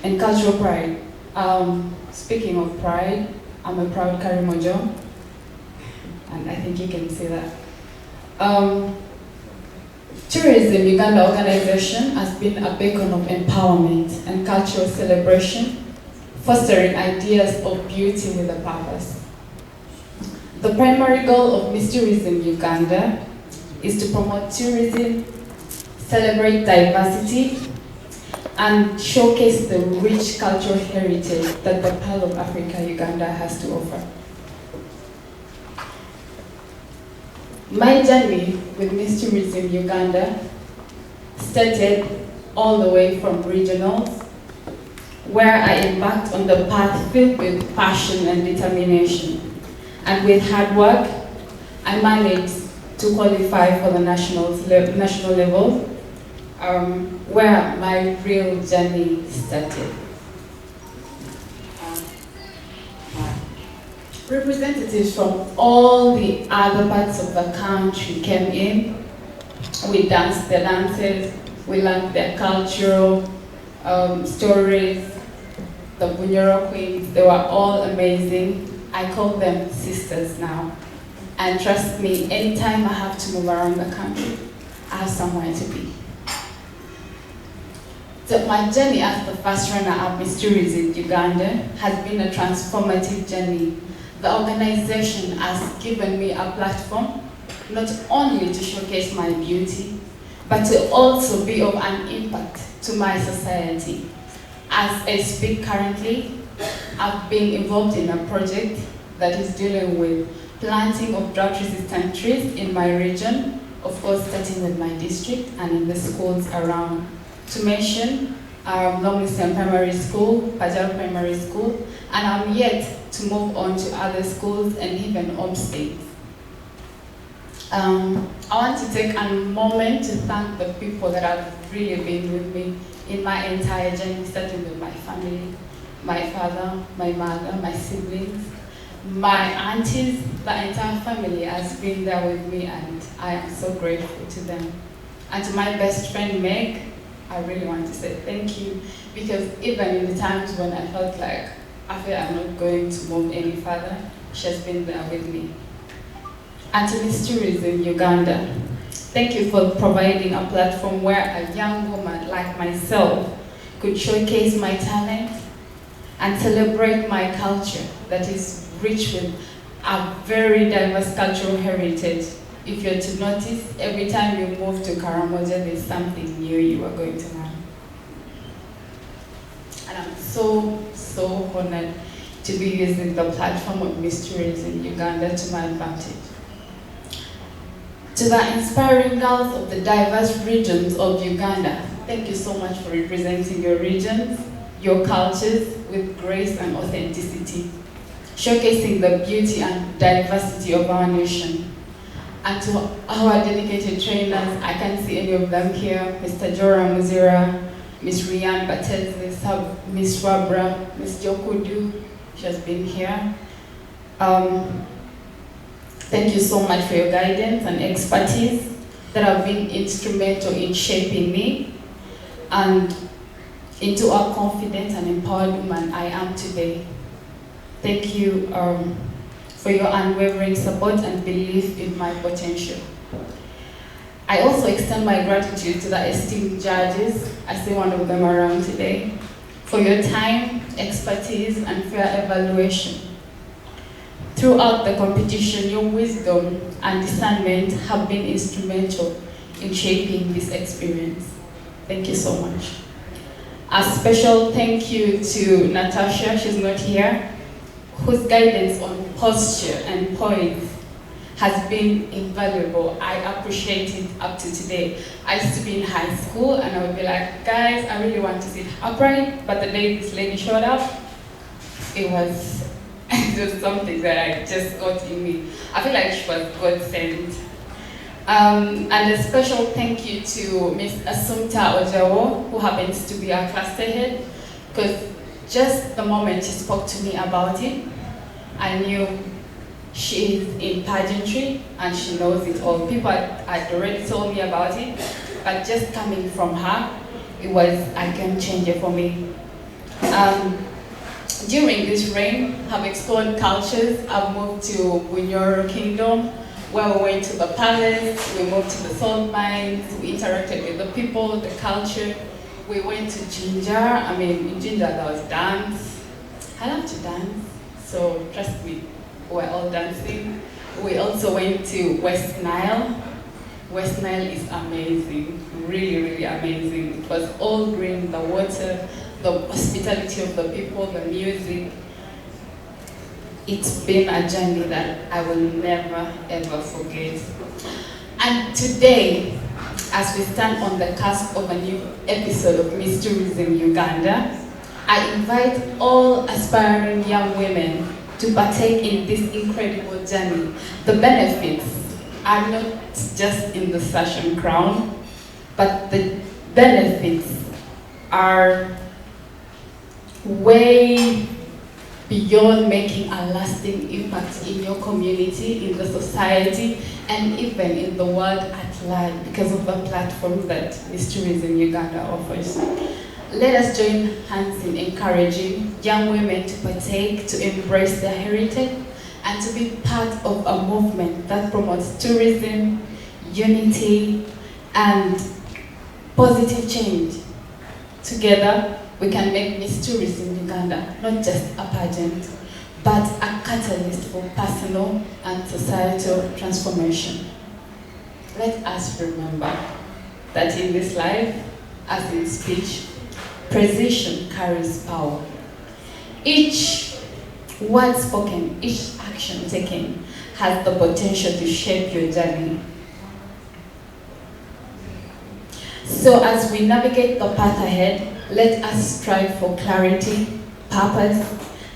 and cultural pride. Speaking of pride, I'm a proud Karimojo, and I think you can see that. Tourism Uganda organization has been a beacon of empowerment and cultural celebration, fostering ideas of beauty with a purpose. The primary goal of Miss Tourism Uganda is to promote tourism, celebrate diversity, and showcase the rich cultural heritage that the Pearl of Africa, Uganda, has to offer. My journey with Miss Tourism Uganda started all the way from regionals, where I embarked on the path filled with passion and determination. And with hard work, I managed to qualify for the national level, where my real journey started. Representatives from all the other parts of the country came in. We danced their dances, we learned their cultural stories, the Bunyoro queens, they were all amazing. I call them sisters now. And trust me, anytime I have to move around the country, I have somewhere to be. So my journey as the first runner-up Miss Tourism Uganda has been a transformative journey. The organization has given me a platform not only to showcase my beauty, but to also be of an impact to my society. As I speak currently, I've been involved in a project that is dealing with planting of drought-resistant trees in my region, of course starting with my district and in the schools around. To mention, Longliston Primary School, Pajal Primary School, and I'm yet to move on to other schools and even home states. I want to take a moment to thank the people that have really been with me in my entire journey, starting with my family, my father, my mother, my siblings, my aunties. The entire family has been there with me, and I am so grateful to them. And to my best friend Meg, I really want to say thank you, because even in the times when I felt like I feel I'm not going to move any further, she has been there with me. And to Miss Tourism Uganda, thank you for providing a platform where a young woman like myself could showcase my talent and celebrate my culture that is rich with a very diverse cultural heritage. If you're to notice, every time you move to Karamoja, there's something new you are going to learn. And I'm so honored to be using the platform of Miss Tourism Uganda to my advantage. To the inspiring girls of the diverse regions of Uganda, thank you so much for representing your regions, your cultures with grace and authenticity, showcasing the beauty and diversity of our nation. And to our dedicated trainers, I can't see any of them here, Mr. Jora Muzira, Ms. Rian Bateze, Ms. Wabra, Ms. Jokudu, she has been here. Thank you so much for your guidance and expertise that have been instrumental in shaping me and into a confident and empowered woman I am today. Thank you for your unwavering support and belief in my potential. I also extend my gratitude to the esteemed judges, I see one of them around today, for your time, expertise, and fair evaluation. Throughout the competition, your wisdom and discernment have been instrumental in shaping this experience. Thank you so much. A special thank you to Natasha, she's not here, whose guidance on posture and poise has been invaluable. I appreciate it up to today. I used to be in high school and I would be like, guys, I really want to sit upright, but the day this lady showed up, it was just something that I just got in me. I feel like she was God sent. And a special thank you to Miss Assumpta Ojawo, who happens to be our cluster head, because just the moment she spoke to me about it, I knew she is in pageantry and she knows it all. People had already told me about it, but just coming from her, it was a game changer for me. Um, During this reign, I've explored cultures. I've moved to Bunyoro Kingdom, where we went to the palace, we moved to the salt mines, we interacted with the people, the culture. We went to Ginger. I mean, in Ginger there was dance. I love to dance, so trust me, we're all dancing. We also went to West Nile. West Nile is amazing, really, really amazing. It was all green, the water, the hospitality of the people, the music. It's been a journey that I will never ever forget. And today, as we stand on the cusp of a new episode of Miss Tourism Uganda, I invite all aspiring young women to partake in this incredible journey. The benefits are not just in the sash and crown, but the benefits are way beyond making a lasting impact in your community, in the society, and even in the world at large because of the platform that Miss Tourism Uganda offers. Let us join hands in encouraging young women to partake, to embrace their heritage, and to be part of a movement that promotes tourism, unity, and positive change. Together, we can make Miss Tourism Uganda not just a pageant, but a catalyst for personal and societal transformation. Let us remember that in this life, as in speech, precision carries power. Each word spoken, each action taken has the potential to shape your journey. So as we navigate the path ahead, let us strive for clarity, purpose,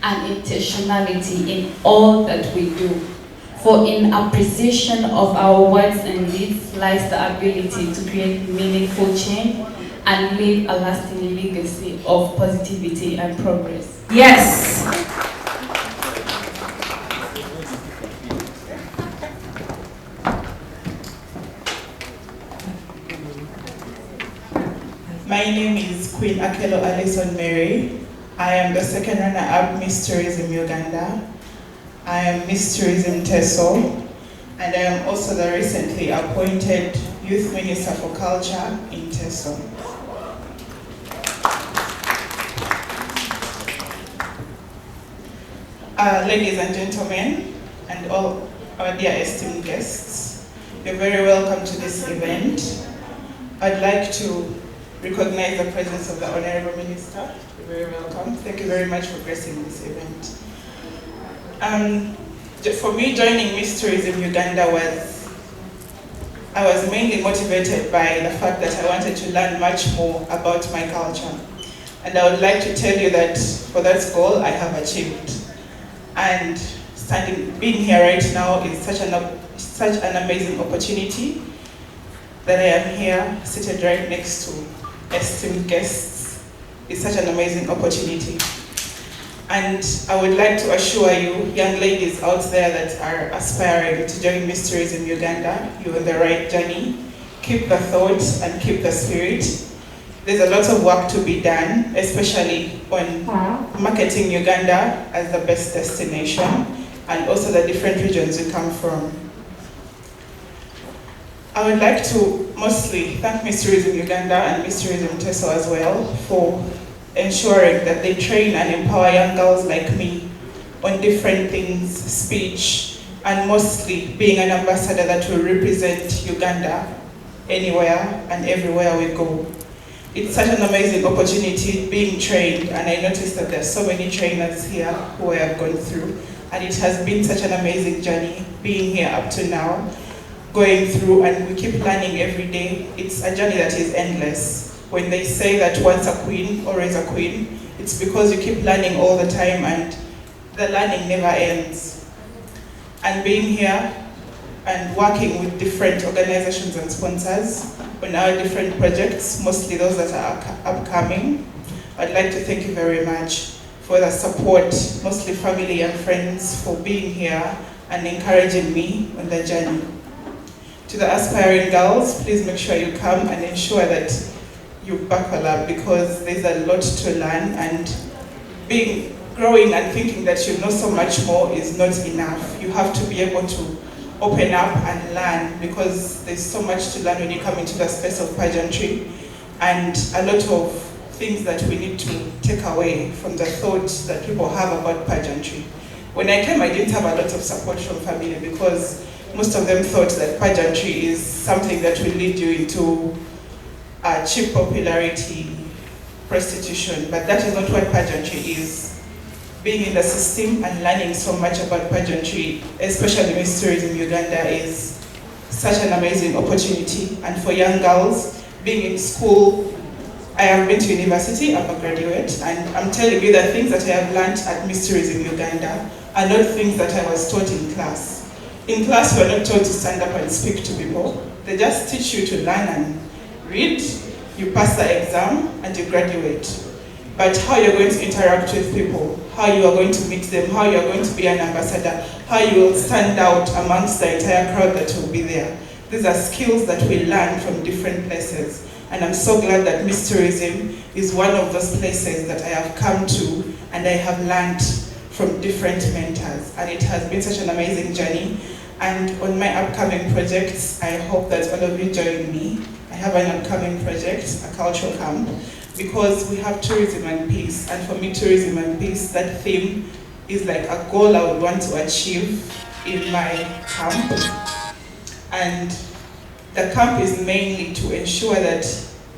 and intentionality in all that we do. For in a precision of our words and deeds lies the ability to create meaningful change and leave a lasting legacy of positivity and progress. Yes. My name is Queen Akelo Alison Mary. I am the second runner-up Miss Tourism Uganda. I am Miss Tourism Teso, and I am also the recently appointed Youth Minister for Culture in Teso. Ladies and gentlemen, and all our dear esteemed guests, you're very welcome to this event. I'd like to recognize the presence of the Honorable Minister. You're very welcome. Thank you very much for gracing this event. For me, joining Miss Tourism Uganda I was mainly motivated by the fact that I wanted to learn much more about my culture. And I would like to tell you that for that goal, I have achieved. And being here right now is such an amazing opportunity that I am here, seated right next to esteemed guests. It's such an amazing opportunity. And I would like to assure you, young ladies out there that are aspiring to join Miss Tourism Uganda, you're on the right journey. Keep the thoughts and keep the spirit. There's a lot of work to be done, especially on marketing Uganda as the best destination, and also the different regions we come from. I would like to mostly thank Miss Tourism Uganda and Miss Tourism Teso as well for ensuring that they train and empower young girls like me on different things, speech, and mostly being an ambassador that will represent Uganda anywhere and everywhere we go. It's such an amazing opportunity being trained, and I noticed that there's so many trainers here who I have gone through, and it has been such an amazing journey being here up to now, going through, and we keep learning every day. It's a journey that is endless. When they say that once a queen, always a queen, it's because you keep learning all the time and the learning never ends. And being here and working with different organizations and sponsors on our different projects, mostly those that are upcoming, I'd like to thank you very much for the support, mostly family and friends, for being here and encouraging me on the journey. To the aspiring girls, please make sure you come and ensure that you buckle up, because there's a lot to learn, and growing and thinking that you know so much more is not enough. You have to be able to open up and learn, because there's so much to learn when you come into the space of pageantry, and a lot of things that we need to take away from the thoughts that people have about pageantry. When I came, I didn't have a lot of support from family, because most of them thought that pageantry is something that will lead you into cheap popularity, prostitution, but that is not what pageantry is. Being in the system and learning so much about pageantry, especially Miss Tourism Uganda, is such an amazing opportunity. And for young girls, being in school, I have been to university, I'm a graduate, and I'm telling you that things that I have learned at Miss Tourism Uganda are not things that I was taught in class. In class, we are not taught to stand up and speak to people. They just teach you to learn and read, you pass the exam, and you graduate. But how you're going to interact with people, how you are going to meet them, how you are going to be an ambassador, how you will stand out amongst the entire crowd that will be there. These are skills that we learn from different places. And I'm so glad that Miss Tourism is one of those places that I have come to and I have learned from different mentors. And it has been such an amazing journey. And on my upcoming projects, I hope that all of you join me. I have an upcoming project, a cultural camp, because we have tourism and peace. And for me, tourism and peace, that theme is like a goal I would want to achieve in my camp. And the camp is mainly to ensure that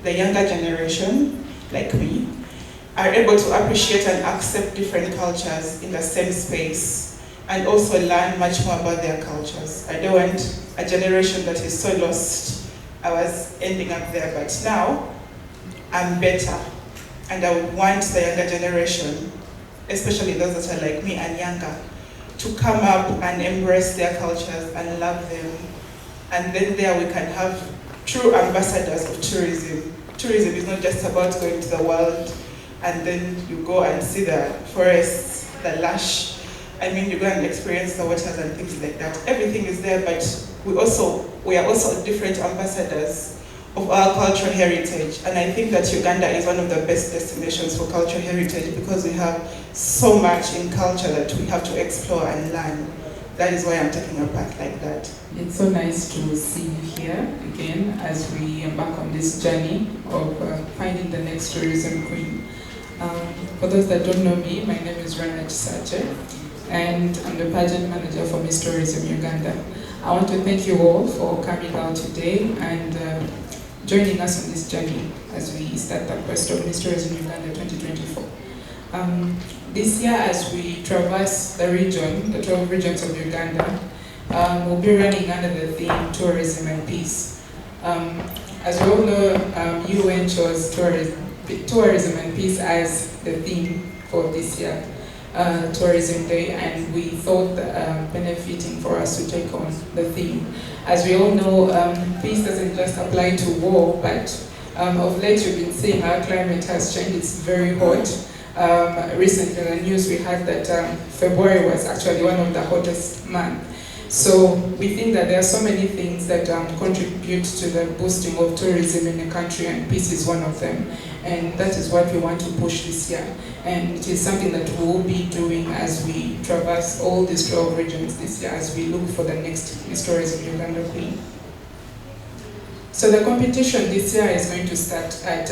the younger generation, like me, are able to appreciate and accept different cultures in the same space, and also learn much more about their cultures. I don't want a generation that is so lost. I was ending up there, but now I'm better. And I would want the younger generation, especially those that are like me and younger, to come up and embrace their cultures and love them. And then there we can have true ambassadors of tourism. Tourism is not just about going to the world and then you go and see the forests, the lush. I mean, you go and experience the waters and things like that. Everything is there, but we are also different ambassadors of our cultural heritage. And I think that Uganda is one of the best destinations for cultural heritage, because we have so much in culture that we have to explore and learn. That is why I'm taking a path like that. It's so nice to see you here again as we embark on this journey of finding the next tourism queen. For those that don't know me, my name is Rana Chisache, and I'm the pageant manager for Miss Tourism Uganda. I want to thank you all for coming out today and joining us on this journey as we start the quest of Miss Tourism Uganda 2024. This year, as we traverse the region, the 12 regions of Uganda, we'll be running under the theme Tourism and Peace. As we all know, UN chose tourism and peace as the theme for this year, Tourism Day, and we thought benefiting for us to take on the theme. As we all know, peace doesn't just apply to war, but of late you've been seeing our climate has changed. It's very hot. Recently in the news we heard that February was actually one of the hottest months. So we think that there are so many things that contribute to the boosting of tourism in the country, and peace is one of them. And that is what we want to push this year. And it is something that we will be doing as we traverse all these 12 regions this year, as we look for the next Miss Tourism Uganda Queen. So the competition this year is going to start at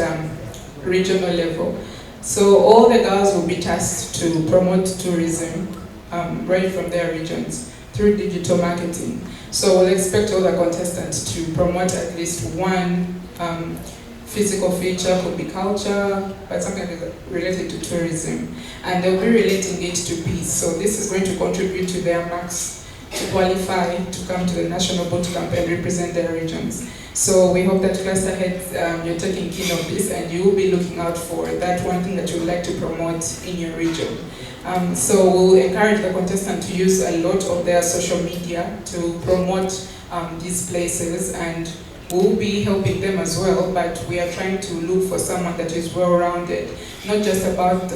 regional level. So all the girls will be tasked to promote tourism right from their regions through digital marketing. So we'll expect all the contestants to promote at least one physical feature, could be culture, but something related to tourism. And they'll be relating it to peace. So this is going to contribute to their marks to qualify to come to the national boot camp and represent their regions. So we hope that cluster heads, you're taking keen of this and you will be looking out for that one thing that you would like to promote in your region. So we'll encourage the contestant to use a lot of their social media to promote these places, and we'll be helping them as well, but we are trying to look for someone that is well-rounded, not just about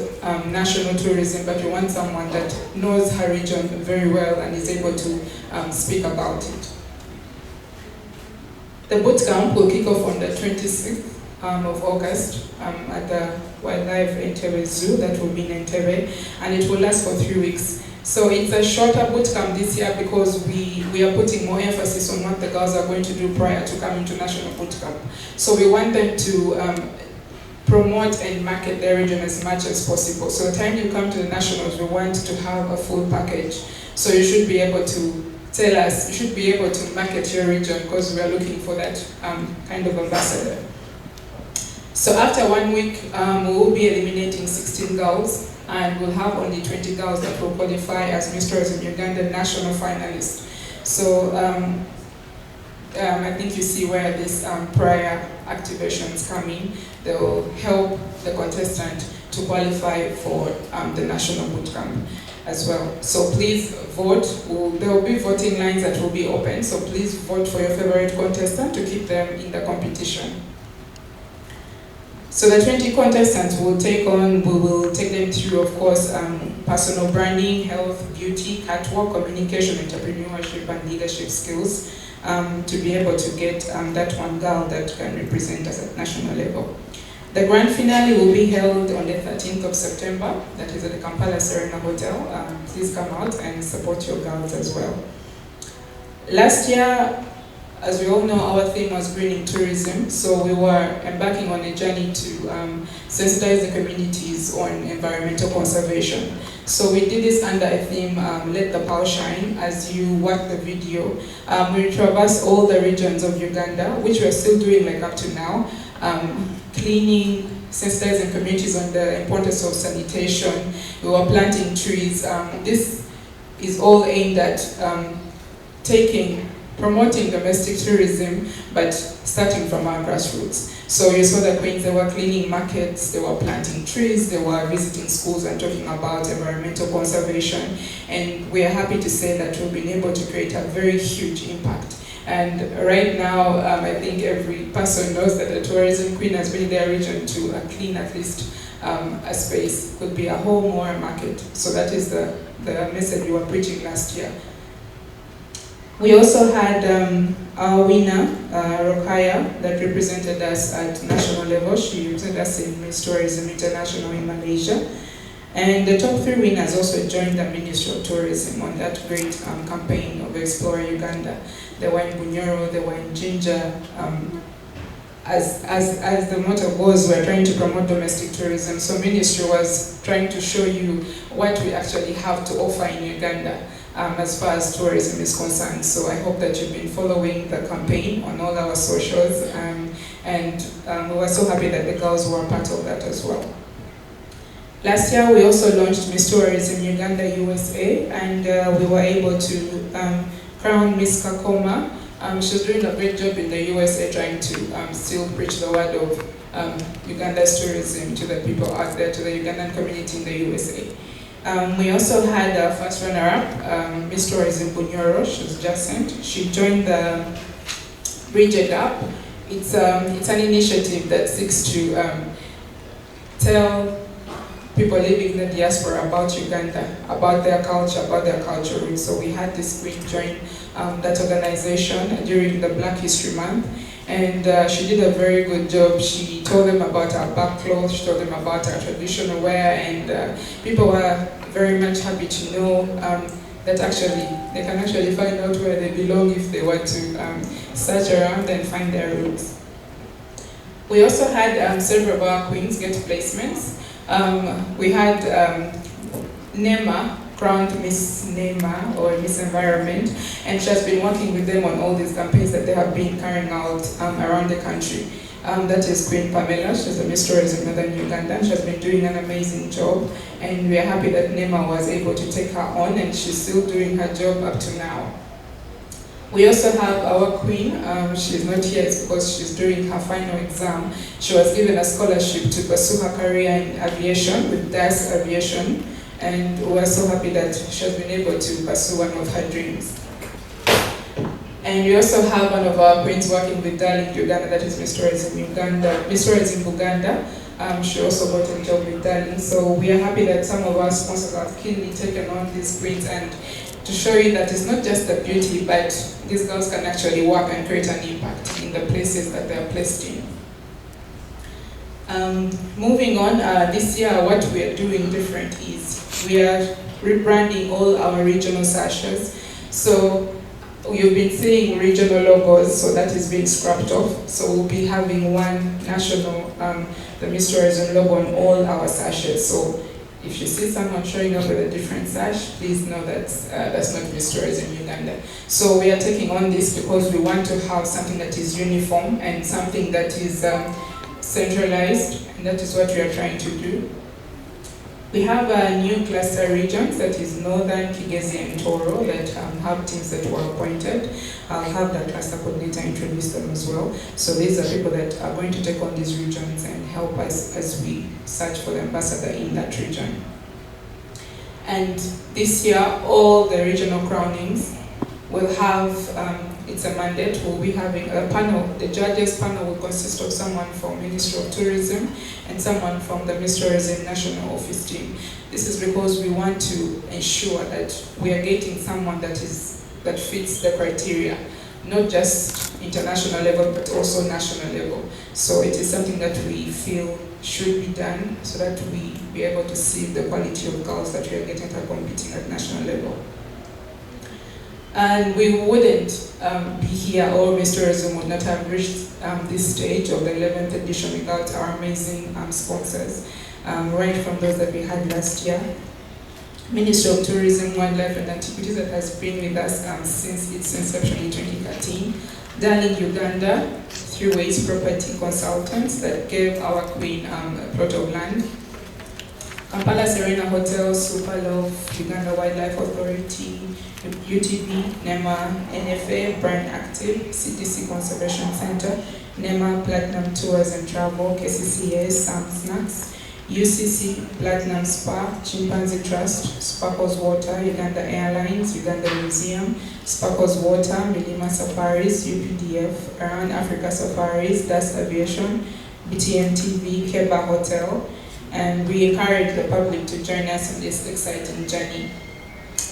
national tourism, but we want someone that knows her region very well and is able to speak about it. The boot camp will kick off on the 26th of August at the Wildlife Entebbe Zoo that will be in Entebbe, and it will last for 3 weeks. So it's a shorter bootcamp this year because we are putting more emphasis on what the girls are going to do prior to coming to national bootcamp. So we want them to promote and market their region as much as possible. So the time you come to the nationals, we want to have a full package. So you should be able to tell us, you should be able to market your region because we are looking for that kind of ambassador. So after 1 week, we will be eliminating 16 girls, and we'll have only 20 girls that will qualify as Miss Tourism Uganda national finalists. So I think you see where these prior activations come in. They will help the contestant to qualify for the national bootcamp as well. So please vote. There will be voting lines that will be open, so please vote for your favorite contestant to keep them in the competition. So the 20 contestants we will take them through, of course, personal branding, health, beauty, catwalk, communication, entrepreneurship, and leadership skills to be able to get that one girl that can represent us at national level. The grand finale will be held on the 13th of September, that is at the Kampala Serena Hotel. Please come out and support your girls as well. Last year, as we all know, our theme was greening tourism, so we were embarking on a journey to sensitize the communities on environmental conservation. So we did this under a theme, Let the Power Shine. As you watch the video, we traversed all the regions of Uganda, which we're still doing like up to now, cleaning, sensitizing communities on the importance of sanitation. We were planting trees. This is all aimed at promoting domestic tourism, but starting from our grassroots. So you saw the queens, they were cleaning markets, they were planting trees, they were visiting schools and talking about environmental conservation. And we are happy to say that we've been able to create a very huge impact. And right now, I think every person knows that the tourism queen has been in their region to clean at least a space, could be a home or a market. So that is the message we were preaching last year. We also had our winner, Rokaya, that represented us at national level. She represented us in Miss Tourism International in Malaysia. And the top 3 winners also joined the Ministry of Tourism on that great campaign of Explore Uganda. They were in Bunyoro, they were in Jinja. As the motto goes, we're trying to promote domestic tourism. So Ministry was trying to show you what we actually have to offer in Uganda. As far as tourism is concerned. So I hope that you've been following the campaign on all our socials, and we were so happy that the girls were part of that as well. Last year we also launched Miss Tourism Uganda USA, and we were able to crown Miss Kakoma. She's doing a great job in the USA trying to still preach the word of Uganda's tourism to the people out there, to the Ugandan community in the USA. We also had our first runner-up, Miss Tourism Bunyoro. She's Jacent. She joined the Bridge a Gap. It's an initiative that seeks to tell people living in the diaspora about Uganda, about their culture, about their culture roots. So we had this queen join that organization during the Black History Month. And she did a very good job. She told them about our back clothes, she told them about our traditional wear, and people were very much happy to know that actually they can actually find out where they belong if they were to search around and find their roots. We also had several of our queens get placements. We had Nema crowned Miss Nema, or Miss Environment, and she has been working with them on all these campaigns that they have been carrying out around the country. That is Queen Pamela. She's a Miss Tourism Northern Uganda. She has been doing an amazing job, and we are happy that Nema was able to take her on, and she's still doing her job up to now. We also have our queen. She's not here because she's doing her final exam. She was given a scholarship to pursue her career in aviation with DAS Aviation, and we're so happy that she has been able to pursue one of her dreams. And we also have one of our queens working with Darling Uganda, that is Miss Tourism Uganda, Miss Tourism Uganda. She also got a job with Darling. So we are happy that some of our sponsors have keenly taken on these queens, and to show you that it's not just the beauty, but these girls can actually work and create an impact in the places that they are placed in. Moving on, this year what we are doing different is we are rebranding all our regional sashes. So you've been seeing regional logos, so that is being scrapped off. So we'll be having one national, the Miss Tourism logo on all our sashes. So if you see someone showing up with a different sash, please know that that's not Miss Tourism Uganda. So we are taking on this because we want to have something that is uniform and something that is centralized, and that is what we are trying to do. We have new cluster regions, that is Northern, Kigezi and Toro, that have teams that were appointed. I'll have the cluster coordinator introduce them as well. So these are people that are going to take on these regions and help us as we search for the ambassador in that region. And this year, all the regional crownings will have, it's a mandate, we'll be having a panel. The judges panel will consist of someone from Ministry of Tourism and someone from the Miss Tourism National Office team. This is because we want to ensure that we are getting someone that fits the criteria, not just international level, but also national level. So it is something that we feel should be done so that we be able to see the quality of girls that we are getting that are competing at national level. And we wouldn't be here, or Miss Tourism would not have reached this stage of the 11th edition without our amazing sponsors, right from those that we had last year. Ministry of Tourism, Wildlife and Antiquities that has been with us since its inception in 2013. Darling Uganda, through its property consultants that gave our queen a plot of land. Kampala Serena Hotel, Super Love, Uganda Wildlife Authority, UTB, NEMA, NFA, Brand Active, CDC Conservation Center, NEMA, Platinum Tours and Travel, KCCS, Sam Snacks, UCC, Platinum Spa, Chimpanzee Trust, Sparkles Water, Uganda Airlines, Uganda Museum, Sparkles Water, Milima Safaris, UPDF, Around Africa Safaris, Das Aviation, BTN TV, Keba Hotel, and we encourage the public to join us on this exciting journey.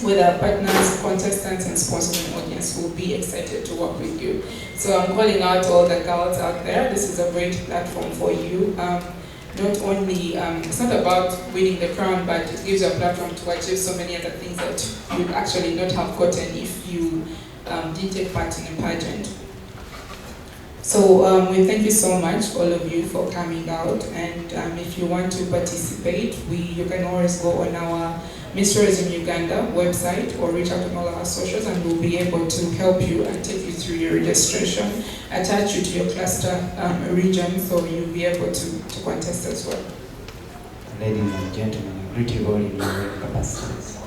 With our partners, contestants, and sponsors and audience, we'll be excited to work with you. So I'm calling out all the girls out there. This is a great platform for you. Not only, it's not about winning the crown, but it gives you a platform to achieve so many other things that you'd actually not have gotten if you didn't take part in a pageant. So we thank you so much, all of you, for coming out. And if you want to participate, you can always go on our Miss Tourism Uganda website or reach out on all our socials, and we'll be able to help you and take you through your registration, attach you to your cluster region, so you'll be able to contest as well. Ladies and gentlemen, I greet you all in your capacities.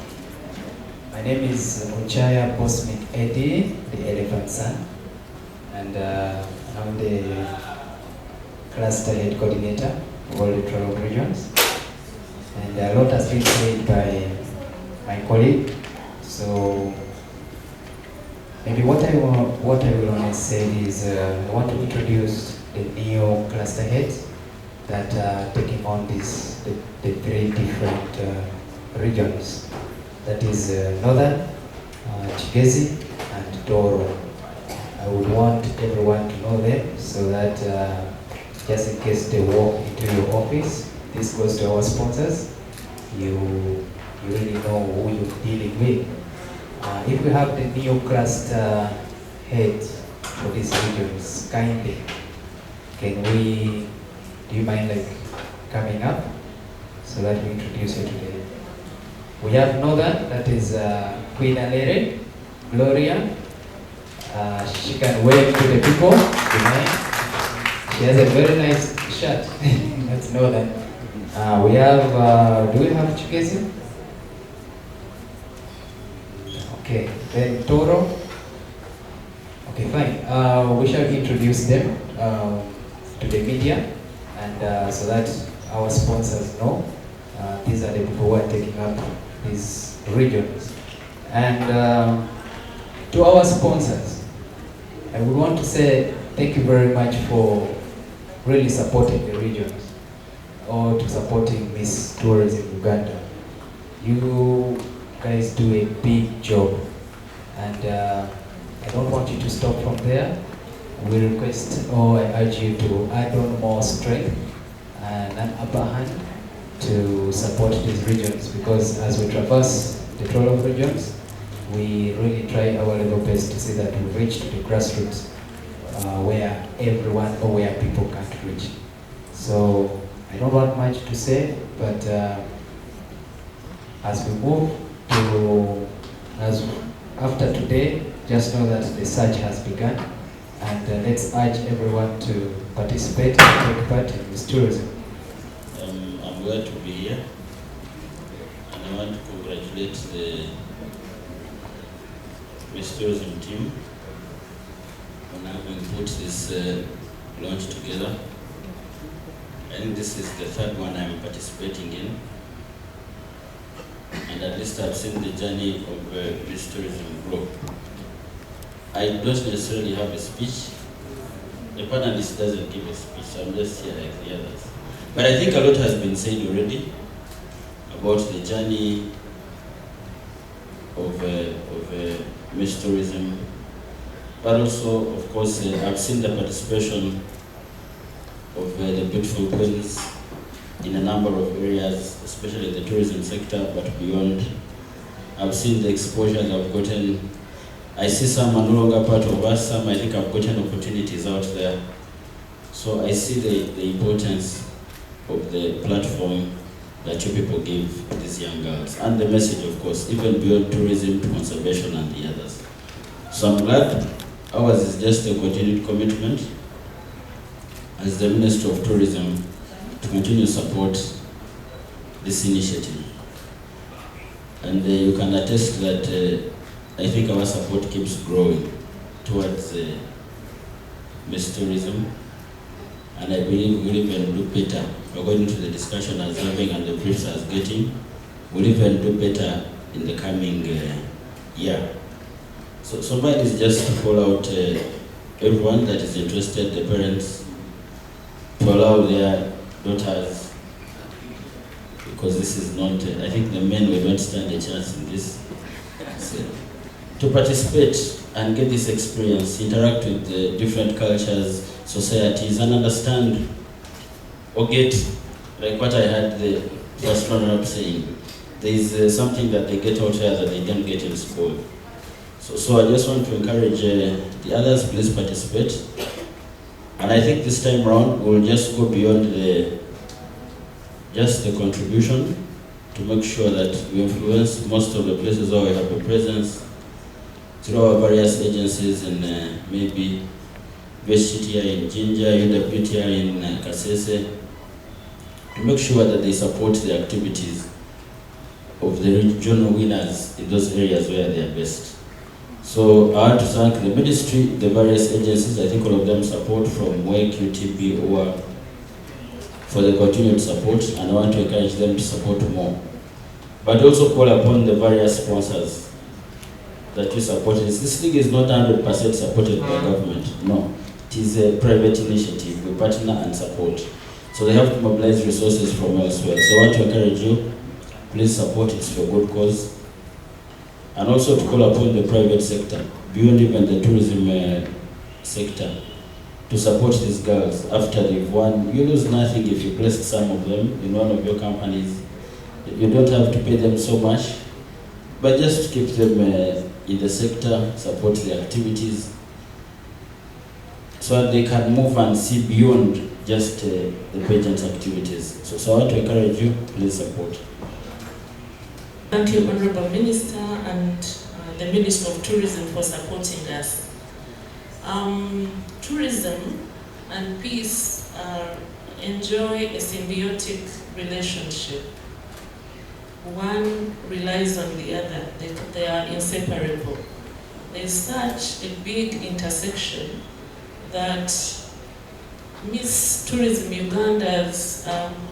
My name is Ochaya Bosmic Eddie, the Elephant Son, and I'm the cluster head coordinator of all the 12 regions. And a lot has been said by my colleague, so maybe what I will only say is I want to introduce the new cluster heads that are taking on the 3 different regions. That is Northern, Kigezi, and Toro. I would want everyone to know them so that just in case they walk into your office, this goes to our sponsors, you really know who you're dealing with. If we have the new cluster heads for these regions, kindly, do you mind coming up so that we introduce you today? We have Northern, that is Queen Alere, Gloria. She can wave to the people behind. She has a very nice shirt. That's Northern. We have, do we have Kigezi? Okay, then Toro. Okay, fine. We shall introduce them to the media, and so that our sponsors know these are the people who are taking up these regions. And to our sponsors, I would want to say thank you very much for really supporting the regions, or to supporting Miss Tourism Uganda. You guys do a big job, and I don't want you to stop from there. We request, or I urge you to add on more strength an upper hand to support these regions, because as we traverse the 12 regions, we really try our level best to see that we reach to the grassroots where everyone or where people can't reach. So I don't want much to say, but as we move to, after today, just know that the search has begun, and let's urge everyone to participate and take part in this tourism. I'm glad to be here, and I want to congratulate the Miss Tourism team on having put this launch together. I think this is the third one I'm participating in, and at least I've seen the journey of Miss Tourism grow. I don't necessarily have a speech. The panelist doesn't give a speech, so I'm just here like the others. But I think a lot has been said already about the journey of Miss Tourism. But also, of course, I've seen the participation of the beautiful queens in a number of areas, especially the tourism sector, but beyond. I've seen the exposure I've gotten. I see some are no longer part of us, some I think I've gotten opportunities out there. So I see the importance of the platform that you people give these young girls, and the message, of course, even beyond tourism to conservation and the others. So I'm glad ours is just a continued commitment as the Minister of Tourism to continue to support this initiative. And you can attest that I think our support keeps growing towards Miss Tourism, and I believe we'll even do better. According to the discussion I was having and the briefs I was getting, we'll even do better in the coming year. So mine is just to call out everyone that is interested, the parents, to allow their daughters, because this is not, I think the men will not stand a chance in this, to participate and get this experience, interact with the different cultures, societies, and understand or get, like what I had the first runner-up saying, there is something that they get out there that they don't get in school. So I just want to encourage the others, please participate. And I think this time around, we'll just go beyond just the contribution to make sure that we influence most of the places where we have a presence through our various agencies, and maybe VSCTI in Jinja, UWTI in Kasese, to make sure that they support the activities of the regional winners in those areas where they are best. So I want to thank the ministry, the various agencies, I think all of them support, from WEC, UTB, OWA, for the continued support, and I want to encourage them to support more. But also call upon the various sponsors that you support. This league is not 100% supported by government, no. It is a private initiative, we partner and support. So they have to mobilize resources from elsewhere. So I want to encourage you, please support it for a good cause. And also to call upon the private sector, beyond even the tourism sector, to support these girls after they've won. You lose nothing if you place some of them in one of your companies. You don't have to pay them so much, but just keep them in the sector, support the activities, so that they can move and see beyond just the pageant activities. So I want to encourage you, please support. Thank you, Honorable Minister, and the Minister of Tourism for supporting us. Tourism and peace enjoy a symbiotic relationship. One relies on the other, they are inseparable. There's such a big intersection that Miss Tourism Uganda's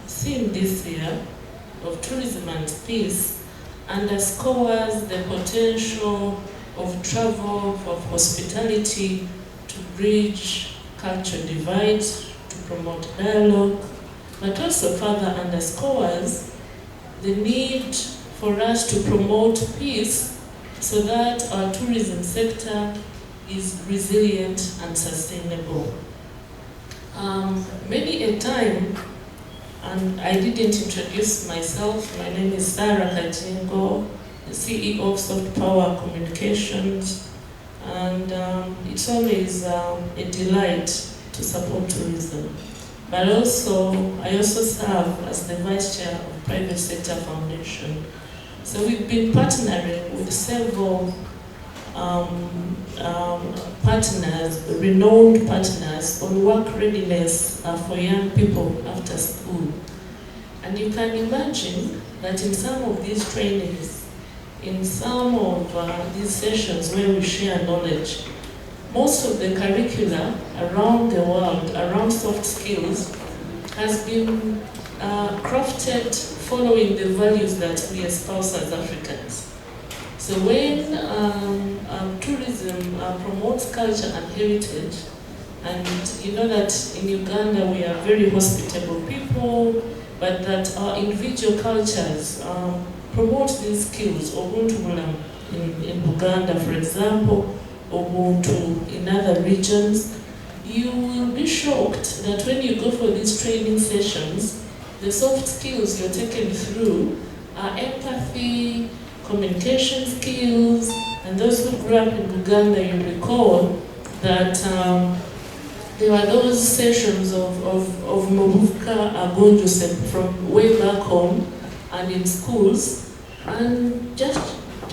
theme this year of tourism and peace underscores the potential of travel, of hospitality, to bridge cultural divides, to promote dialogue, but also further underscores the need for us to promote peace so that our tourism sector is resilient and sustainable. Many a time, And I didn't introduce myself. My name is Sarah Kajingo, the CEO of Soft Power Communications. And it's always a delight to support tourism. But also, I also serve as the Vice Chair of Private Sector Foundation. So we've been partnering with several partners, renowned partners, on work readiness for young people after school. And you can imagine that in some of these trainings, in some of these sessions where we share knowledge, most of the curricula around the world, around soft skills, has been crafted following the values that we espouse as Africans. So when tourism promotes culture and heritage, and you know that in Uganda we are very hospitable people, but that our individual cultures promote these skills, Ubuntu in Uganda, for example, Ubuntu in other regions, you will be shocked that when you go for these training sessions, the soft skills you're taken through are empathy, communication skills, and those who grew up in Uganda, you recall that there were those sessions of Mobuka Agonjose from way back home and in schools, and just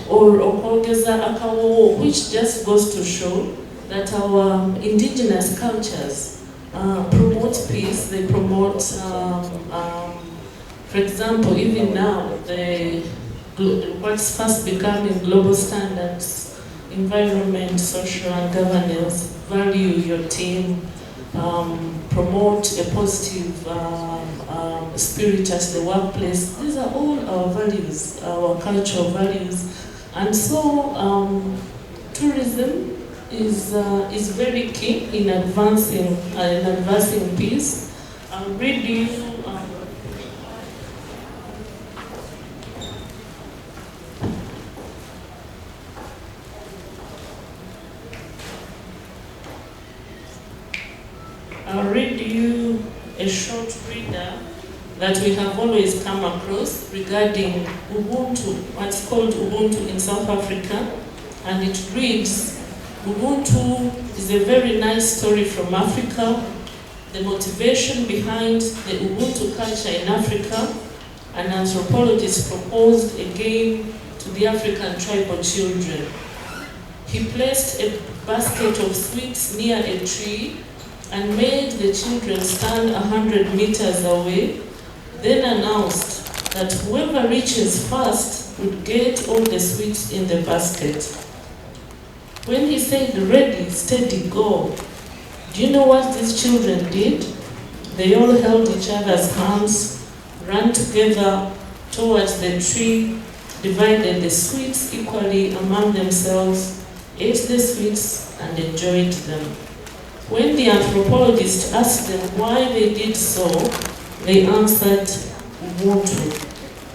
or Okogeza Akawo, which just goes to show that our indigenous cultures promote peace, they promote, for example, even now, what's fast becoming global standards, environment, social and governance, value your team, promote a positive spirit at the workplace. These are all our values, our cultural values. And so tourism is very key in advancing peace. I'll read you a short reader that we have always come across regarding Ubuntu, what's called Ubuntu in South Africa, and it reads, Ubuntu is a very nice story from Africa, the motivation behind the Ubuntu culture in Africa. An anthropologist proposed a game to the African tribal children. He placed a basket of sweets near a tree and made the children stand 100 meters away, then announced that whoever reaches first would get all the sweets in the basket. When he said, ready, steady, go, do you know what these children did? They all held each other's hands, ran together towards the tree, divided the sweets equally among themselves, ate the sweets, and enjoyed them. When the anthropologist asked them why they did so, they answered, Ubuntu,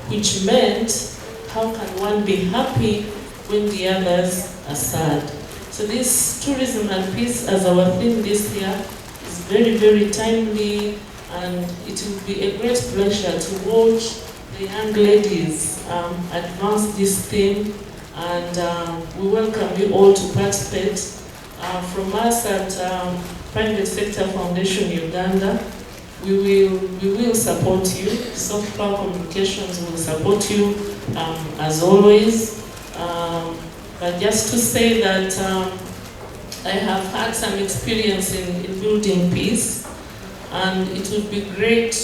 which meant, how can one be happy when the others are sad? So this tourism and peace as our theme this year is very, very timely, and it will be a great pleasure to watch the young ladies advance this theme, and we welcome you all to participate. From us at Private Sector Foundation Uganda, we will support you. Soft Power Communications will support you as always. But just to say that I have had some experience in building peace, and it would be great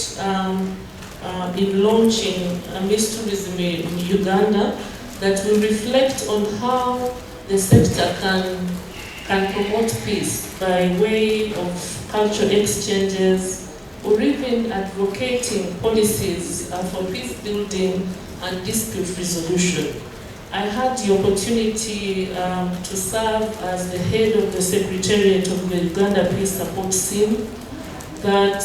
in launching Miss Tourism in Uganda that will reflect on how the sector can promote peace by way of cultural exchanges, or even advocating policies for peace building and dispute resolution. I had the opportunity to serve as the head of the Secretariat of the Uganda Peace Support Team that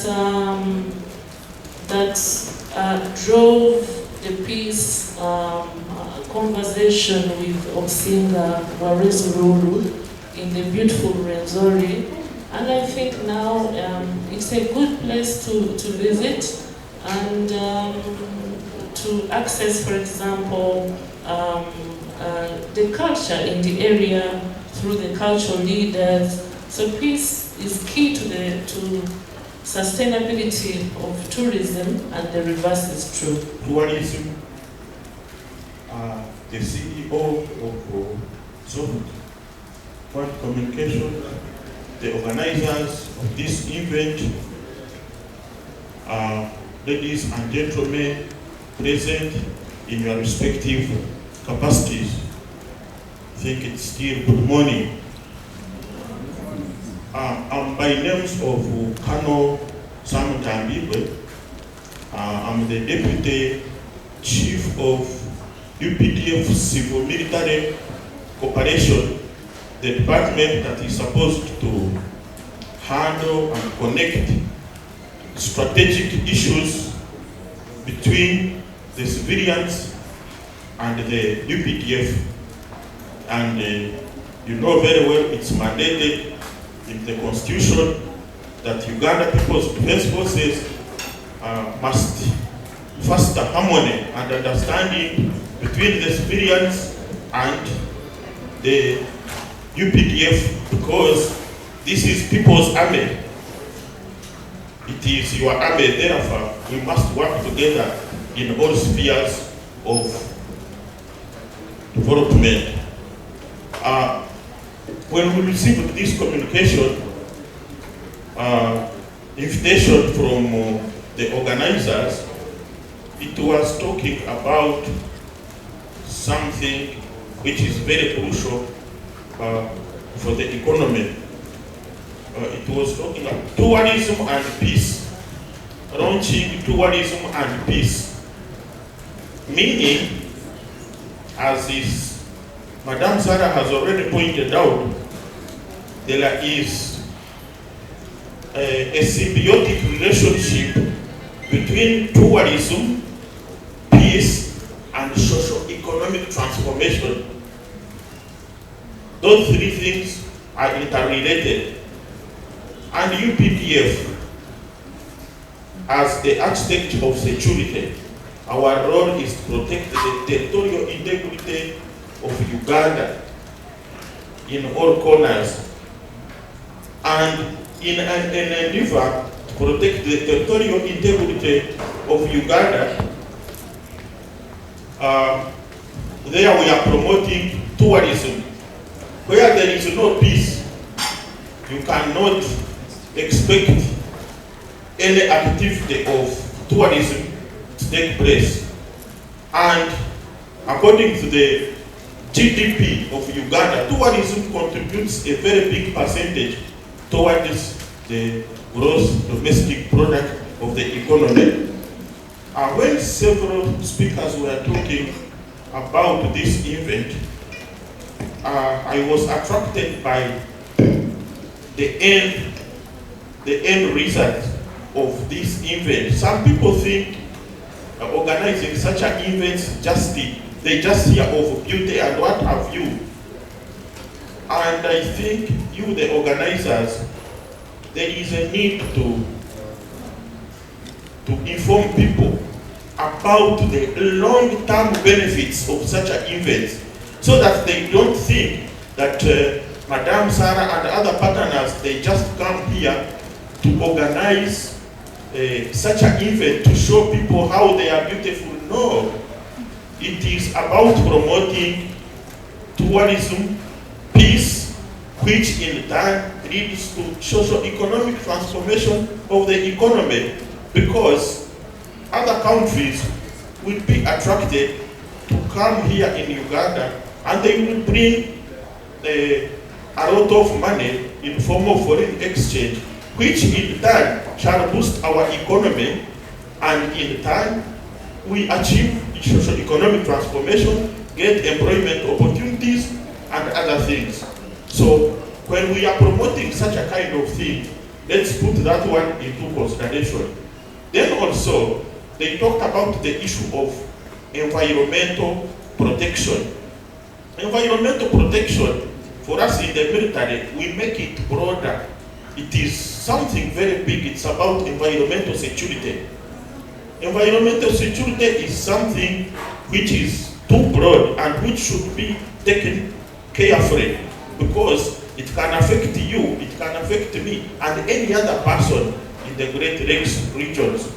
drove the peace conversation with Osinga Warezururu in the beautiful Rwenzori, and I think now it's a good place to visit and to access, for example, the culture in the area through the cultural leaders. So peace is key to sustainability of tourism, and the reverse is true. Tourism, the CEO of Soft Point Communication, the organizers of this event, ladies and gentlemen present in your respective capacities. I think it's still good morning. I'm by names of Kano Sam Tambibe. I'm the Deputy Chief of UPDF Civil Military Cooperation, the department that is supposed to handle and connect strategic issues between the civilians and the UPDF. And you know very well it's mandated in the constitution that Uganda People's Defense Forces must foster harmony and understanding between the civilians and the UPDF, because this is people's army. It is your army, therefore we must work together in all spheres of development. When we received this communication, invitation from the organizers, it was talking about something which is very crucial for the economy. It was talking about tourism and peace, launching tourism and peace. Meaning, as is Madam Sarah has already pointed out, there is a symbiotic relationship between tourism, peace, and socio-economic transformation. Those three things are interrelated. And UPDF, as the architect of security, our role is to protect the territorial integrity of Uganda in all corners. And in an endeavor to protect the territorial integrity of Uganda, there we are promoting tourism. Where there is no peace, you cannot expect any activity of tourism to take place. And according to the GDP of Uganda, tourism contributes a very big percentage towards the gross domestic product of the economy. When several speakers were talking about this event, I was attracted by the end result of this event. Some people think organizing such an event they just hear of beauty and what have you. And I think you, the organizers, there is a need to inform people about the long-term benefits of such an event, so that they don't think that Madam Sarah and other partners, they just come here to organize such an event to show people how they are beautiful. No, it is about promoting tourism, peace, which in turn leads to socio-economic transformation of the economy, because other countries will be attracted to come here in Uganda, and they will bring a lot of money in form of foreign exchange, which in turn shall boost our economy, and in turn we achieve socio-economic transformation, get employment opportunities and other things. So when we are promoting such a kind of thing, let's put that one into consideration. Then also, they talked about the issue of environmental protection. Environmental protection, for us in the military, we make it broader. It is something very big. It's about environmental security. environmental security is something which is too broad and which should be taken carefully, because it can affect you, it can affect me, and any other person in the Great Lakes regions.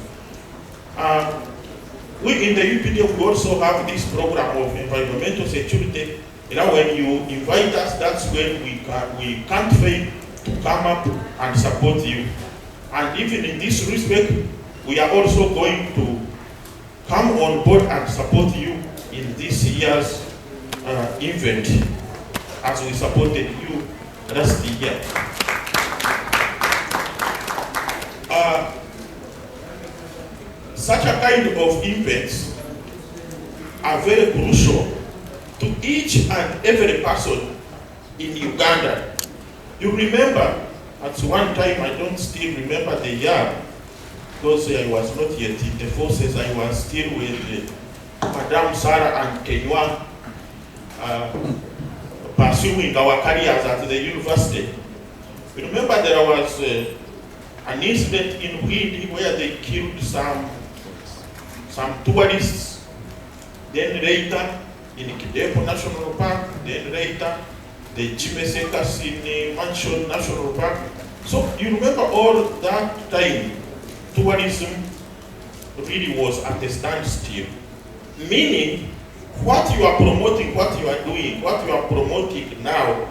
We in the UPDF we also have this program of environmental security. You know, when you invite us, that's when we can't fail to come up and support you. And even in this respect, we are also going to come on board and support you in this year's event, as we supported you last year. Such a kind of events are very crucial to each and every person in Uganda. You remember, at one time, I don't still remember the year, because I was not yet in the forces, I was still with Madam Sarah and Kenywa, pursuing our careers at the university. You remember there was an incident in Windi where they killed some tourists, then later in Kidepo National Park, then later the Chimesekas in Mansion National Park. So you remember all that time, tourism really was at a standstill. Meaning, what you are promoting, what you are doing, what you are promoting now,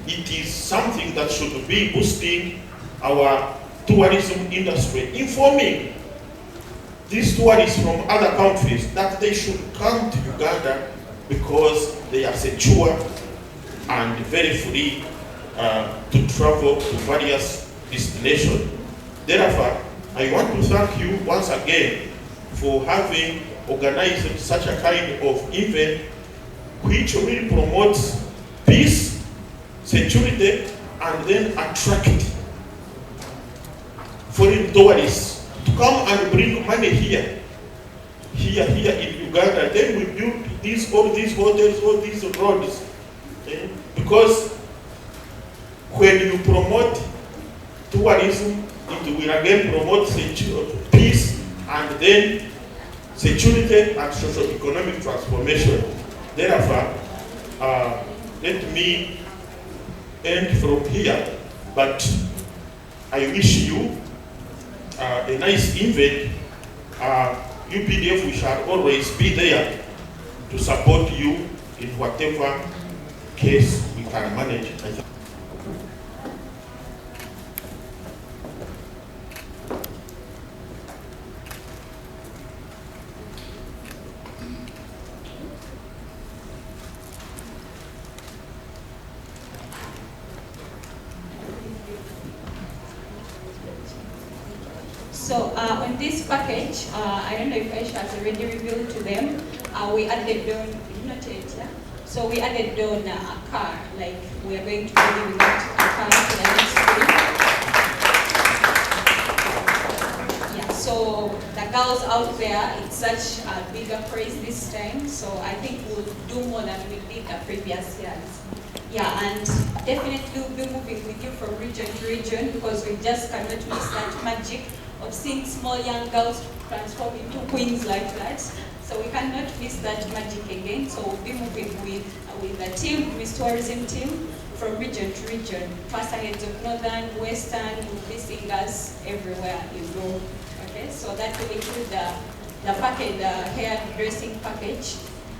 it is something that should be boosting our tourism industry, informing these tourists from other countries that they should come to Uganda because they are secure and very free to travel to various destinations. Therefore, I want to thank you once again for having organized such a kind of event which really promotes peace, security, and then attract foreign tourists to come and bring money here in Uganda. Then we build all these hotels, all these roads. Okay? Because when you promote tourism, it will again promote peace and then security and socio-economic transformation. Therefore, let me end from here, but I wish you a nice event. UPDF, we shall always be there to support you in whatever case we can manage. So on this package, I don't know if Aisha has already revealed to them, we added on, not yet, yeah? So we added on a car, like we are going to be giving out a car to the next week. Yeah, so the girls out there, it's such a bigger praise this time, so I think we'll do more than we did the previous years. Yeah, and definitely we'll be moving with you from region to region because we just cannot miss that magic of seeing small young girls transform into queens like that. So we cannot miss that magic again. So we'll be moving with the team, Miss Tourism team, from region to region. First heads of Northern, Western, will be singers everywhere you go. Okay, so that will include the package, the hair dressing package.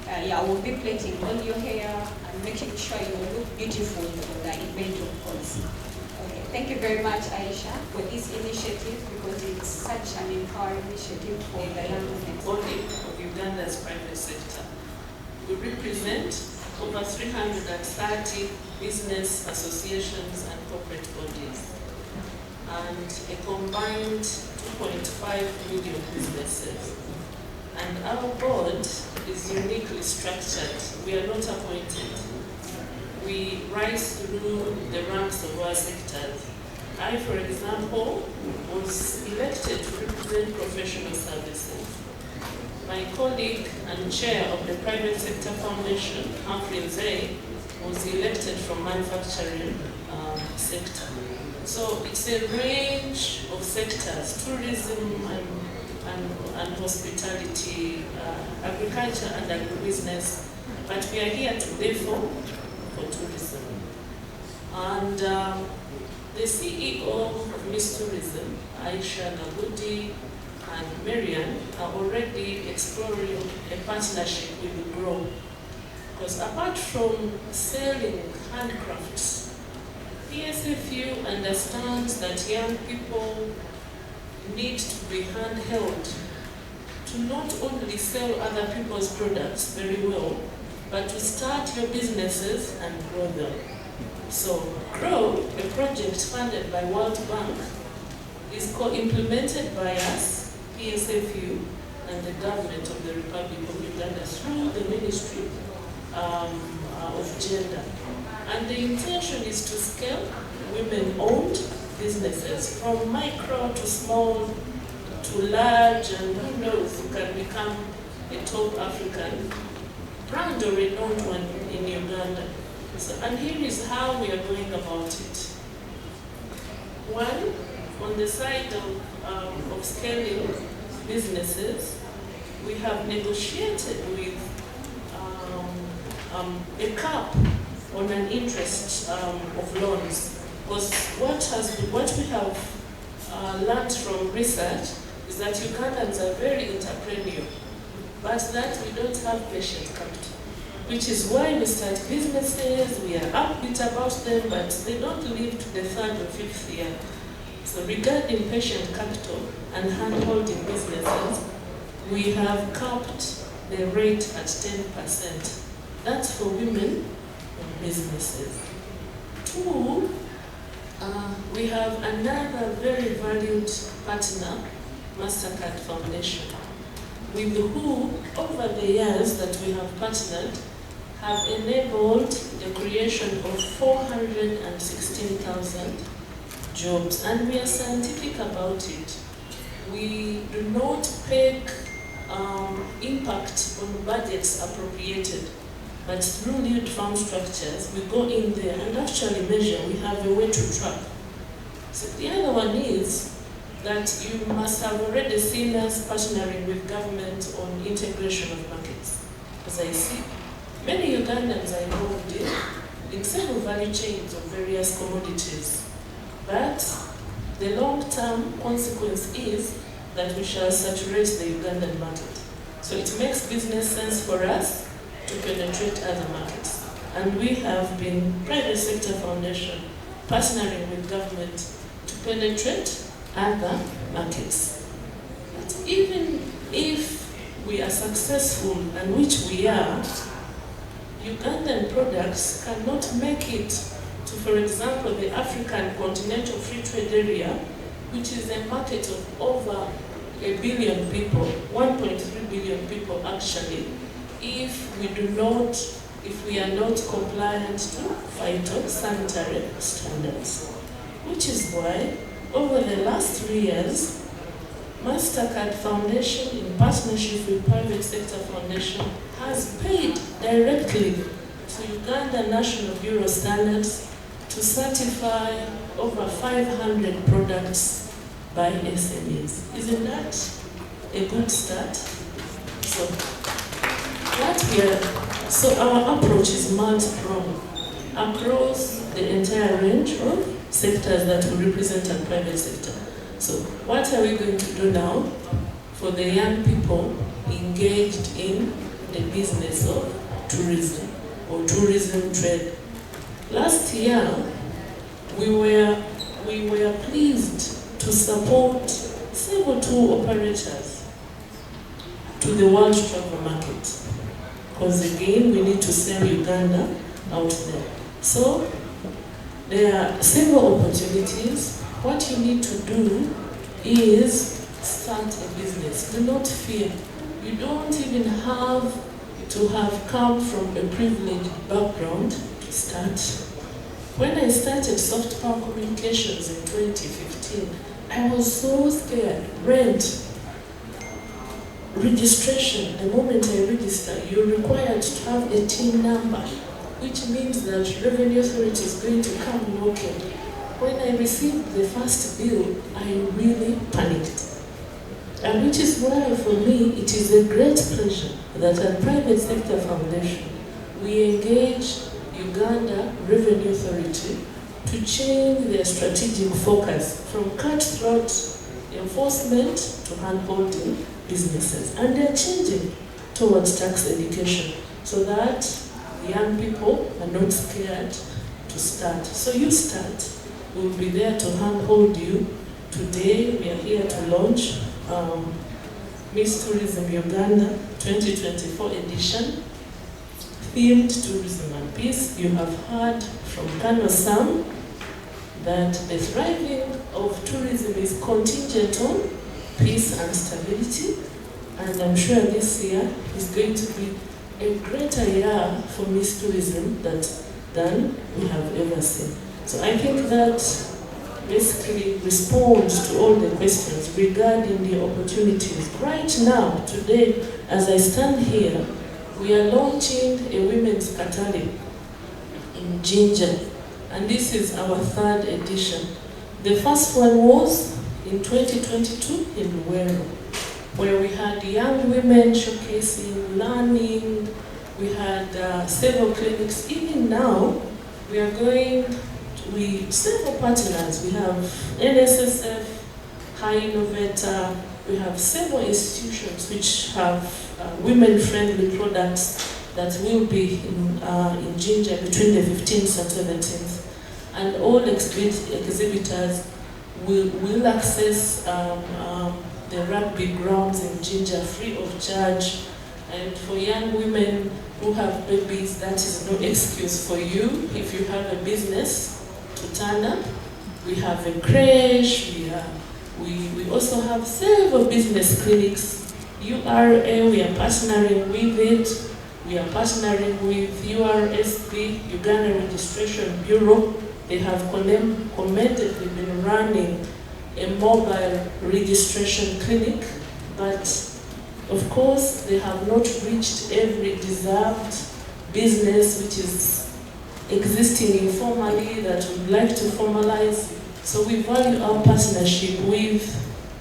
Yeah, we'll be plating all your hair and making sure you look beautiful for the event, of course. Okay, thank you very much, Aisha, for this initiative because it's such an empowering initiative for the young women. Body of Uganda's private sector. We represent over 330 business associations and corporate bodies and a combined 2.5 million businesses. And our board is uniquely structured. We are not appointed. We rise through the ranks of our sectors. I, for example, was elected to represent professional services. My colleague and chair of the private sector foundation, Humphrey Nzei, was elected from manufacturing sector. So it's a range of sectors, tourism and and hospitality, agriculture and agribusiness. But we are here today for tourism. And the CEO of Miss Tourism, Aisha Gagudi, and Marian are already exploring a partnership with Grow. Because apart from selling handcrafts, PSFU understands that young people need to be handheld to not only sell other people's products very well, but to start your businesses and grow them. So Grow, a project funded by World Bank, is co-implemented by us, PSFU, and the government of the Republic of Uganda through the Ministry of Gender. And the intention is to scale women-owned businesses from micro to small to large, and who knows, you can become a top African brand or a known one in Uganda. So, and here is how we are going about it. One, on the side of scaling businesses, we have negotiated with a cap on an interest of loans. Because what we have learned from research is that Ugandans are very entrepreneurial, but that we don't have patient capital, which is why we start businesses, we are upbeat about them, but they don't live to the third or fifth year. So regarding patient capital and hand-holding businesses, we have capped the rate at 10%. That's for women businesses. Two, we have another very valued partner, MasterCard Foundation, with who, over the years that we have partnered, have enabled the creation of 416,000 jobs. And we are scientific about it. We do not peg impact on budgets appropriated, but through lead farm structures, we go in there and actually measure. We have a way to track. So the other one is that you must have already seen us partnering with government on integration of markets. As I see, many Ugandans are involved in several value chains of various commodities. But the long-term consequence is that we shall saturate the Ugandan market. So it makes business sense for us to penetrate other markets. And we have been, private sector foundation, partnering with government to penetrate other markets. But even if we are successful, and which we are, Ugandan products cannot make it to, for example, the African Continental Free Trade Area, which is a market of over 1 billion people, 1.3 billion people actually, if we are not compliant to phytosanitary standards. Which is why, over the last 3 years, MasterCard Foundation, in partnership with Private Sector Foundation, has paid directly to Uganda National Bureau Standards to certify over 500 products by SMEs. Isn't that a good start? So our approach is multi-pronged across the entire range of sectors that we represent in private sector. So what are we going to do now for the young people engaged in the business of tourism or tourism trade? Last year, we were pleased to support several tour operators to the world travel market. Because again, we need to sell Uganda out there. So there are several opportunities. What you need to do is start a business. Do not fear. You don't even have to have come from a privileged background to start. When I started Soft Power Communications in 2015, I was so scared. Rent, registration, the moment I register, you're required to have a TIN number, which means that Revenue Authority is going to come knocking. When I received the first bill, I really panicked. And which is why, for me, it is a great pleasure that at Private Sector Foundation, we engage Uganda Revenue Authority to change their strategic focus from cutthroat enforcement to hand-holding businesses. And they're changing towards tax education so that young people are not scared to start. So you start. We'll be there to handhold you. Today, we are here to launch Miss Tourism Uganda 2024 edition, themed tourism and peace. You have heard from Kano Sam that the thriving of tourism is contingent on peace and stability, and I'm sure this year is going to be a greater year for Miss Tourism than we have ever seen. So I think that basically responds to all the questions regarding the opportunities. Right now, today, as I stand here, we are launching a women's Katali in Jinja, and this is our 3rd edition. The first one was in 2022 in Luwero, where we had young women showcasing learning. We had several clinics. Even now, we are going with several partners. We have NSSF, High Innovator, we have several institutions which have women-friendly products that will be in Ginger between the 15th and 17th. And all exhibitors will access the rugby grounds in Ginger free of charge. And for young women who have babies, that is no excuse for you. If you have a business to turn up, we have a creche, we also have several business clinics. URA, we are partnering with it. We are partnering with URSB, Uganda Registration Bureau. They have commendedly been running a mobile registration clinic, but of course they have not reached every deserved business which is existing informally that would like to formalize. So we value our partnership with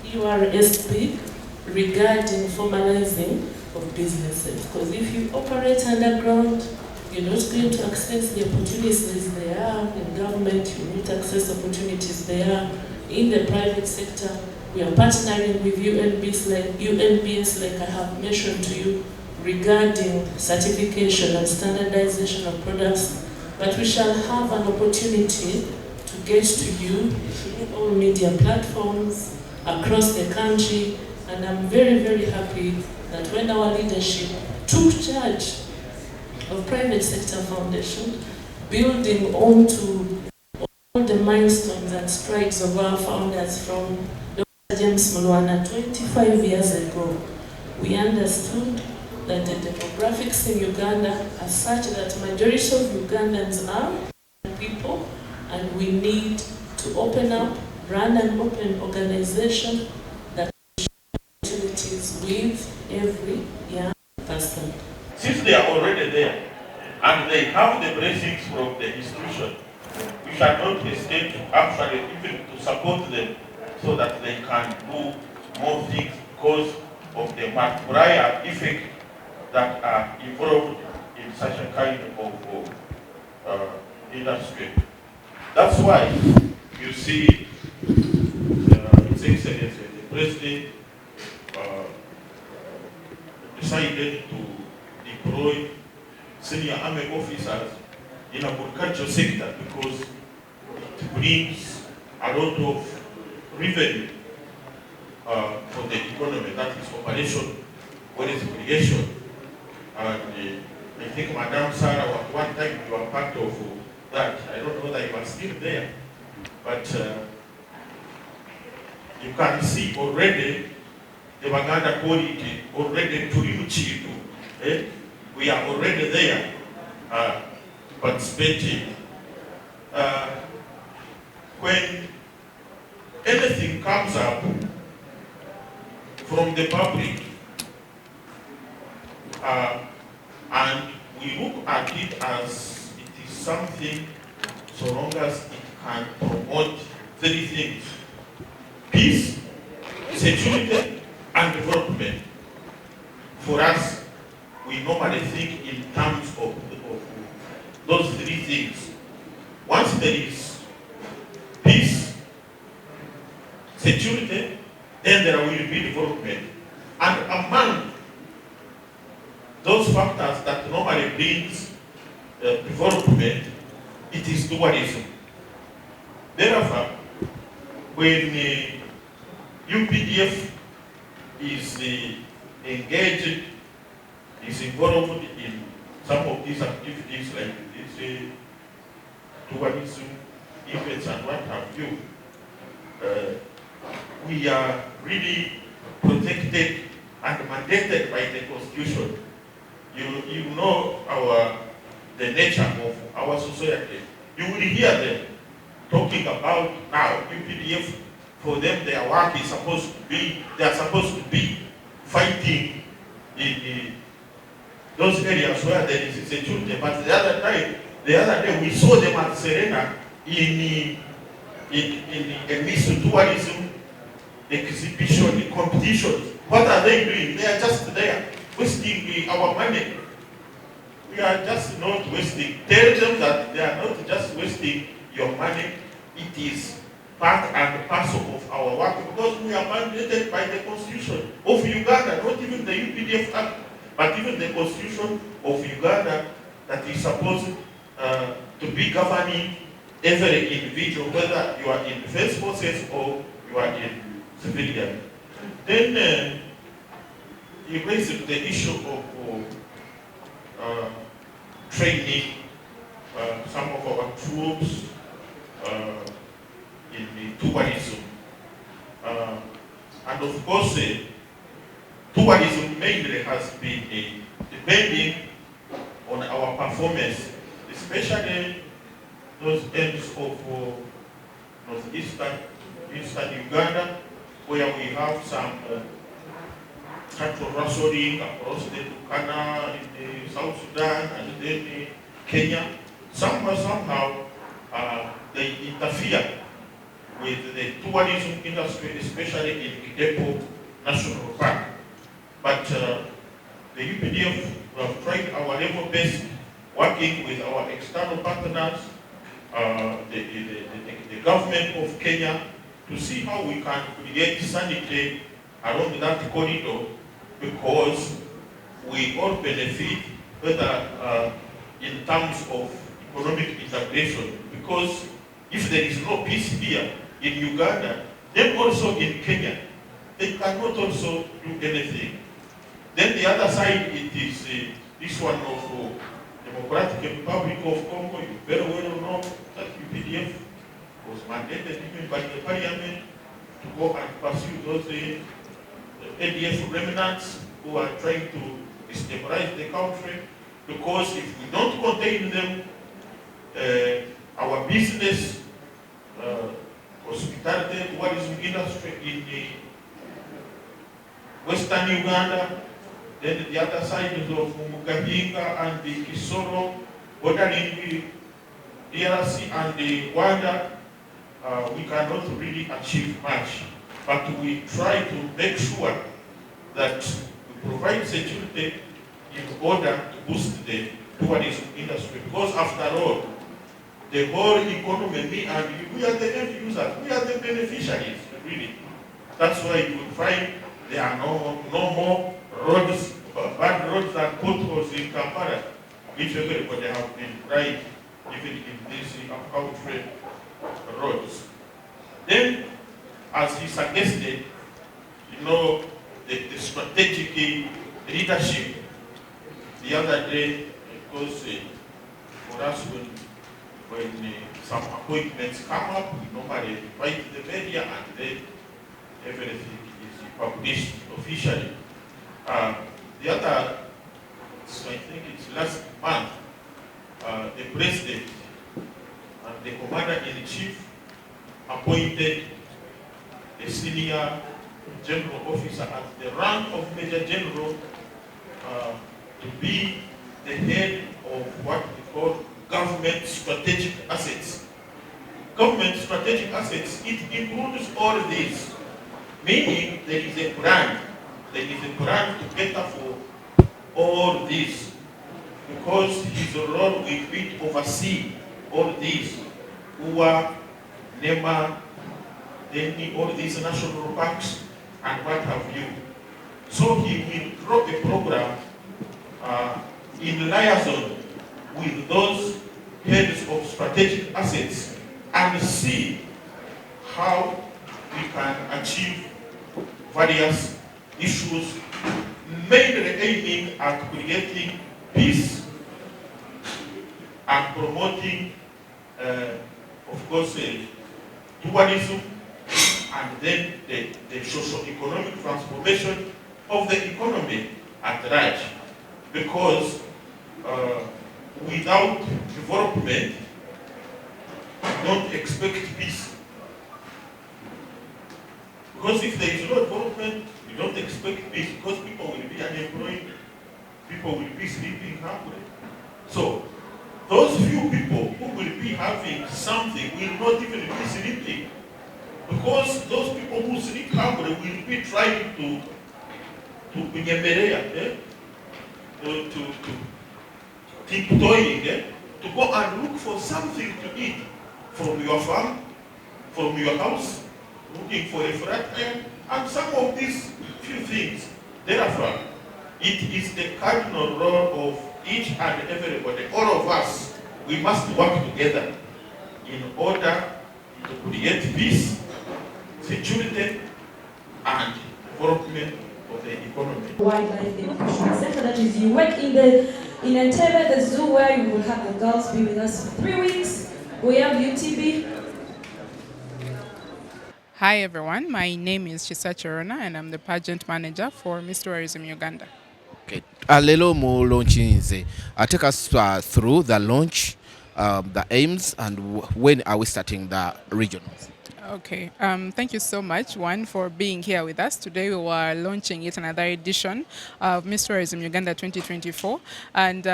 URSB regarding formalizing of businesses. Because if you operate underground, you're not going to access the opportunities there are in government, you need to access opportunities there in the private sector. We are partnering with UNBs like I have mentioned to you regarding certification and standardization of products. But we shall have an opportunity to get to you through all media platforms across the country. And I'm very, very happy that when our leadership took charge of Private Sector Foundation, building onto all the milestones and strides of our founders from Dr. James Mulwana 25 years ago, we understood that the demographics in Uganda are such that majority of Ugandans are people, and we need to open up, run an open organization that opportunities with every young person. Since they are already there and they have the blessings from the institution, we shall not hesitate to actually even to support them so that they can do more things because of the multiplier effect that are involved in such a kind of industry. That's why you see His Excellency the President decided to deploy senior army officers in agricultural sector because it brings a lot of revenue for the economy, that is operation, wealth creation. And I think Madam Sarah, at one time you were part of that. I don't know that you are still there, but you can see already the Baganda quality already to we are already there participating. When anything comes up from the public, and we look at it as it is something, so long as it can promote three things: peace, security, and development, for us, we normally think in terms of those three things. Once there is peace, security, then there will be development. And among those factors that normally brings development, it is tourism. Therefore, when UPDF is engaged, is involved in some of these activities like this tourism events and what have you, we are really protected and mandated by the Constitution. You know the nature of our society. You will hear them talking about now UPDF. For them, their work is supposed to be, they are supposed to be fighting in those areas where there is security. But the other day we saw them at Serena in a Miss Tourism exhibition, competitions. What are they doing? They are just there, wasting our money. We are just not wasting. Tell them that they are not just wasting your money. It is part and parcel of our work because we are mandated by the Constitution of Uganda, not even the UPDF Act, but even the Constitution of Uganda that is supposed to be governing every individual, whether you are in defense forces or you are in civilian. Then you raised the issue of training some of our troops in the tourism. And of course, tourism mainly has been depending on our performance, especially those ends of eastern Uganda, where we have some cattle rustling across the Turkana, in the South Sudan, and then Kenya. Somehow they interfere with the tourism industry, especially in Kidepo National Park. But the UPDF, we have tried our level best, working with our external partners, the government of Kenya, to see how we can create sanity along that corridor, because we all benefit, whether in terms of economic integration, because if there is no peace here in Uganda, then also in Kenya, they cannot also do anything. Then the other side, it is this one of Democratic Republic of Congo. You very well know that UPDF was mandated even by the parliament to go and pursue those ADF remnants who are trying to destabilize the country, because if we don't contain them, our business, hospitality, tourism industry in the Western Uganda, then the other side of Mugahinga and the Kisoro, bordering the DRC and the Rwanda, we cannot really achieve much. But we try to make sure that we provide security in order to boost the tourism industry. Because after all, the whole economy, me and you, we are the end users, we are the beneficiaries, really. That's why you will find there are no more roads, bad roads and potholes in Kampala, which everybody have been trying, even in these country roads. Then, as he suggested, you know, the strategic leadership, the other day, because for us, when some appointments come up, we normally invite the media and then everything is published officially. The other, so I think it's last month, the president and the commander-in-chief appointed a senior general officer at the rank of Major General to be the head of what we call government strategic assets. Government strategic assets, it includes all this, meaning there is a plan there is a plan to cater for all this, because his role will be to oversee all these, UA, NEMA, then all these national parks, and what have you. So he will draw a program in liaison with those heads of strategic assets and see how we can achieve various issues, mainly aiming at creating peace and promoting, of course, tourism, and then the socio-economic transformation of the economy at large. Because without development, don't expect peace. Because if there is no development, you don't expect peace, because people will be unemployed, people will be sleeping hungry. So, those few people who will be having something will not even be sleeping, because those people who sleep hungry will be trying to tiptoeing, to go and look for something to eat from your farm, from your house, looking for a flat iron, and some of these few things. Therefore, it is the cardinal role of each and everybody, all of us. We must work together in order to create peace, security, and development of the economy. Wildlife Education Center, that is, you work in Entebbe, the zoo, where you will have the girls be with us for 3 weeks. We have UTB. Hi everyone, my name is Chisache Rona and I'm the pageant manager for Miss Tourism Uganda. Okay. Lelo mu launchinze. Take us through the launch, the aims, and when are we starting the regionals? Okay, thank you so much, Juan, for being here with us. Today we were launching yet another edition of Miss Tourism Uganda 2024, and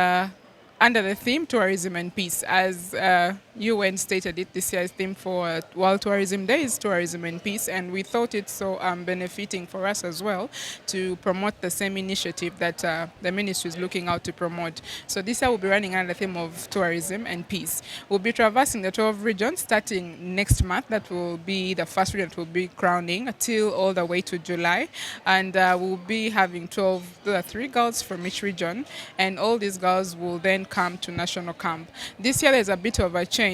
under the theme Tourism and Peace. As UN stated it, this year's theme for World Tourism Day is Tourism and Peace, and we thought it so benefiting for us as well to promote the same initiative that the ministry is looking out to promote. So this year we'll be running under the theme of Tourism and Peace. We'll be traversing the 12 regions starting next month. That will be the first region that will be crowning till all the way to July, and we'll be having 3 girls from each region, and all these girls will then come to national camp. This year there's a bit of a change.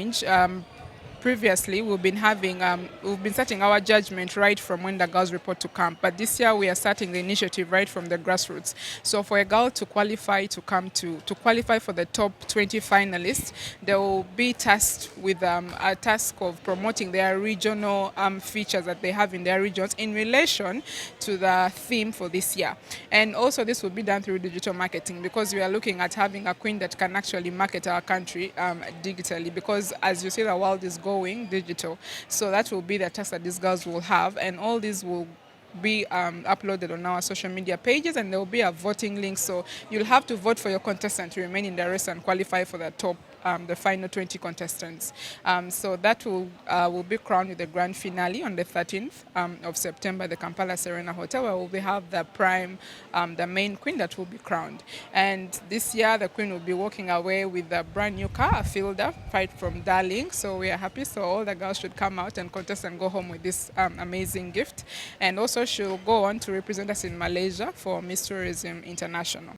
Previously, we've been starting our judgment right from when the girls report to camp, but this year we are starting the initiative right from the grassroots. So for a girl to qualify to qualify for the top 20 finalists, they will be tasked with a task of promoting their regional features that they have in their regions in relation to the theme for this year. And also this will be done through digital marketing, because we are looking at having a queen that can actually market our country digitally, because as you see, the world is going digital. So that will be the task that these girls will have, and all these will be uploaded on our social media pages, and there will be a voting link, so you'll have to vote for your contestant to remain in the race and qualify for the top the final 20 contestants. So that will be crowned with the grand finale on the 13th of September at the Kampala Serena Hotel, where we have the the main queen that will be crowned. And this year the queen will be walking away with a brand new car, a Fielder, right from Darling. So we are happy. So all the girls should come out and contest and go home with this amazing gift. And also she'll go on to represent us in Malaysia for Miss Tourism International.